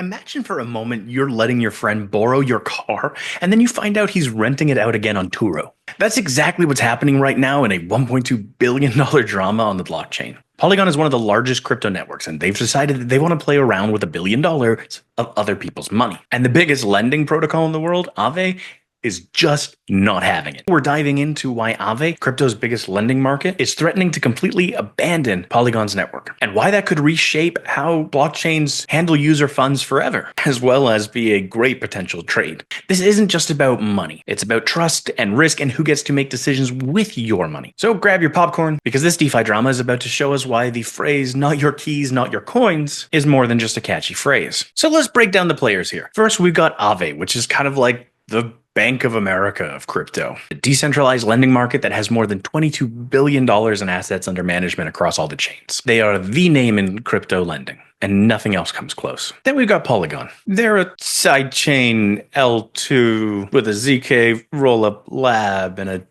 Imagine for a moment you're letting your friend borrow your car, and then you find out he's renting it out again on Turo. That's exactly what's happening right now in a $1.2 billion drama on the blockchain. Polygon is one of the largest crypto networks, and they've decided that they want to play around with $1 billion of other people's money. And the biggest lending protocol in the world, Aave, is just not having it. We're diving into why Aave, crypto's biggest lending market, is threatening to completely abandon Polygon's network, and why that could reshape how blockchains handle user funds forever, as well as be a great potential trade. This isn't just about money. It's about trust and risk and who gets to make decisions with your money. So grab your popcorn, because this DeFi drama is about to show us why the phrase, not your keys, not your coins, is more than just a catchy phrase. So let's break down the players here. First, we've got Aave, which is kind of like the Bank of America of crypto, a decentralized lending market that has more than $22 billion in assets under management across all the chains. They are the name in crypto lending, and nothing else comes close. Then we've got Polygon. They're a sidechain L2 with a ZK rollup lab and a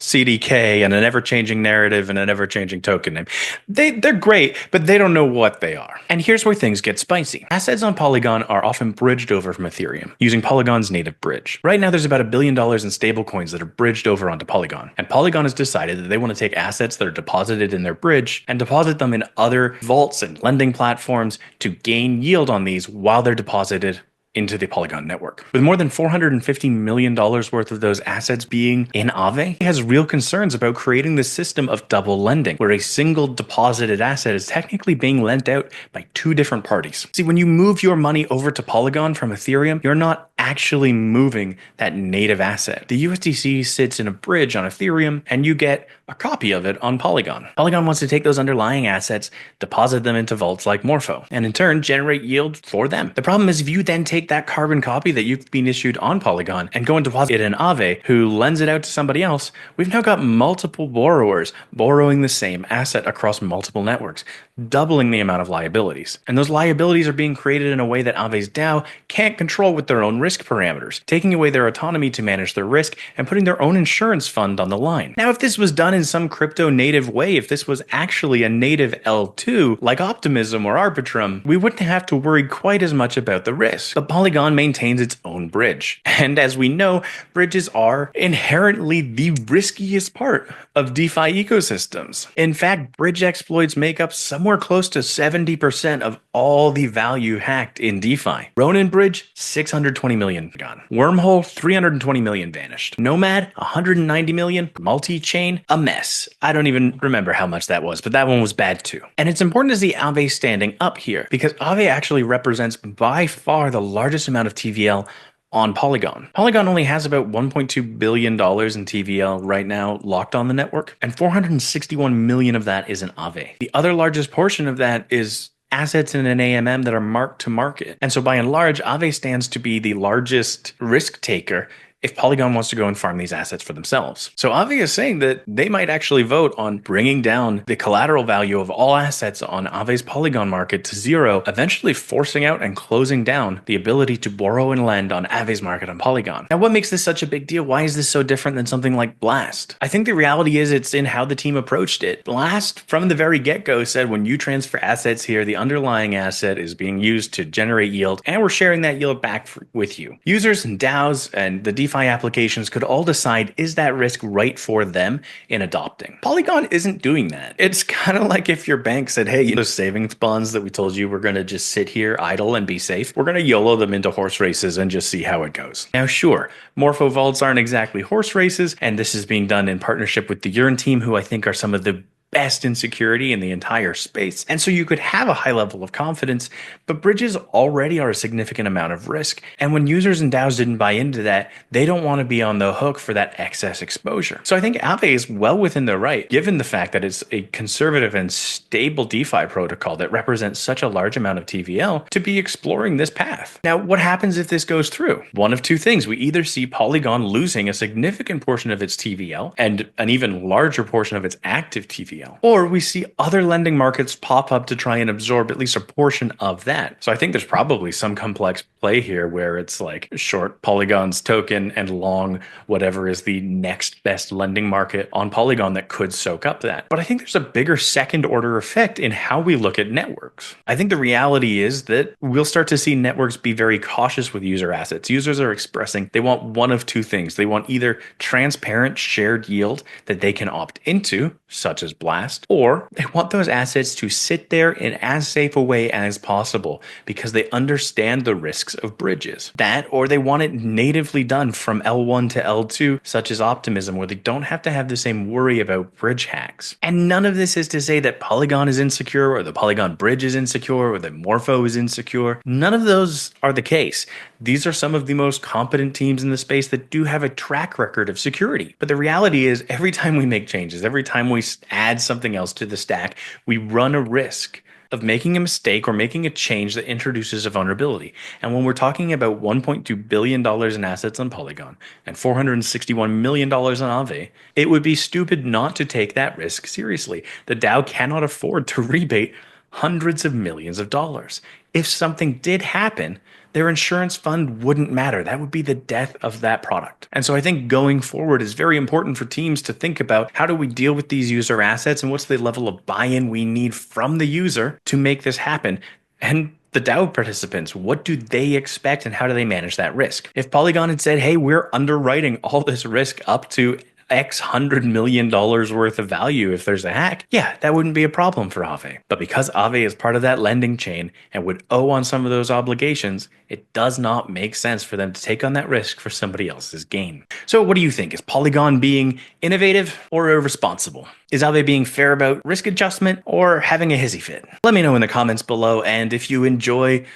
CDK and an ever-changing narrative and an ever-changing token name. They're great, but they don't know what they are. And here's where things get spicy. Assets on Polygon are often bridged over from Ethereum, using Polygon's native bridge. Right now, there's about $1 billion in stablecoins that are bridged over onto Polygon. And Polygon has decided that they want to take assets that are deposited in their bridge and deposit them in other vaults and lending platforms to gain yield on these while they're deposited into the Polygon network. With more than $450 million worth of those assets being in Aave, he has real concerns about creating this system of double lending, where a single deposited asset is technically being lent out by two different parties. See, when you move your money over to Polygon from Ethereum, you're not actually moving that native asset. The USDC sits in a bridge on Ethereum, and you get a copy of it on Polygon. Polygon wants to take those underlying assets, deposit them into vaults like Morpho, and in turn generate yield for them. The problem is if you then take that carbon copy that you've been issued on Polygon and go and deposit it in Aave, who lends it out to somebody else, we've now got multiple borrowers borrowing the same asset across multiple networks, doubling the amount of liabilities. And those liabilities are being created in a way that Aave's DAO can't control with their own risk parameters, taking away their autonomy to manage their risk and putting their own insurance fund on the line. Now, if this was done in some crypto native way, if this was actually a native L2 like Optimism or Arbitrum, we wouldn't have to worry quite as much about the risk. But Polygon maintains its own bridge. And as we know, bridges are inherently the riskiest part of DeFi ecosystems. In fact, bridge exploits make up somewhere close to 70% of all the value hacked in DeFi. Ronin Bridge, 620 million gone. Wormhole, 320 million vanished. Nomad, 190 million. Multi-chain, a mess. I don't even remember how much that was, but that one was bad too. And it's important to see Aave standing up here, because Aave actually represents by far the largest amount of TVL on Polygon. Polygon only has about $1.2 billion in TVL right now locked on the network, and 461 million of that is in Aave. The other largest portion of that is assets in an AMM that are marked to market. And so by and large, Aave stands to be the largest risk taker if Polygon wants to go and farm these assets for themselves. So Aave is saying that they might actually vote on bringing down the collateral value of all assets on Aave's Polygon market to zero, eventually forcing out and closing down the ability to borrow and lend on Aave's market on Polygon. Now, what makes this such a big deal? Why is this so different than something like Blast? I think the reality is it's in how the team approached it. Blast, from the very get-go, said when you transfer assets here, the underlying asset is being used to generate yield, and we're sharing that yield back with you. Users and DAOs and the DeFi applications could all decide, is that risk right for them in adopting? Polygon isn't doing that. It's kind of like if your bank said, hey, those savings bonds that we told you we're going to just sit here idle and be safe, we're going to YOLO them into horse races and just see how it goes. Now, sure, Morpho vaults aren't exactly horse races, and this is being done in partnership with the Yearn team, who I think are some of the best in security in the entire space. And so you could have a high level of confidence, but bridges already are a significant amount of risk. And when users and DAOs didn't buy into that, they don't want to be on the hook for that excess exposure. So I think Aave is well within their right, given the fact that it's a conservative and stable DeFi protocol that represents such a large amount of TVL, to be exploring this path. Now, what happens if this goes through? One of two things. We either see Polygon losing a significant portion of its TVL and an even larger portion of its active TVL, BNPL. Or we see other lending markets pop up to try and absorb at least a portion of that. So I think there's probably some complex play here where it's like short Polygon's token and long whatever is the next best lending market on Polygon that could soak up that. But I think there's a bigger second order effect in how we look at networks. I think the reality is that we'll start to see networks be very cautious with user assets. Users are expressing they want one of two things. They want either transparent shared yield that they can opt into, such as Blast, or they want those assets to sit there in as safe a way as possible because they understand the risks of bridges. That, or they want it natively done from L1 to L2, such as Optimism, where they don't have to have the same worry about bridge hacks. And none of this is to say that Polygon is insecure or the Polygon bridge is insecure or that Morpho is insecure. None of those are the case. These are some of the most competent teams in the space that do have a track record of security. But the reality is every time we make changes, every time we add something else to the stack, we run a risk of making a mistake or making a change that introduces a vulnerability. And when we're talking about $1.2 billion in assets on Polygon and $461 million on Aave, it would be stupid not to take that risk seriously. The DAO cannot afford to rebate hundreds of millions of dollars. If something did happen, their insurance fund wouldn't matter. That would be the death of that product. And so I think going forward is very important for teams to think about how do we deal with these user assets and what's the level of buy-in we need from the user to make this happen. And the DAO participants, what do they expect and how do they manage that risk? If Polygon had said, hey, we're underwriting all this risk up to X $100 million worth of value if there's a hack, yeah, that wouldn't be a problem for Aave. But because Aave is part of that lending chain and would owe on some of those obligations, it does not make sense for them to take on that risk for somebody else's gain. So what do you think? Is Polygon being innovative or irresponsible? Is Aave being fair about risk adjustment or having a hissy fit? Let me know in the comments below, and if you enjoy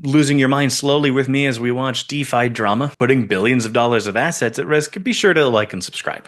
losing your mind slowly with me as we watch DeFi drama, putting billions of dollars of assets at risk, be sure to like and subscribe.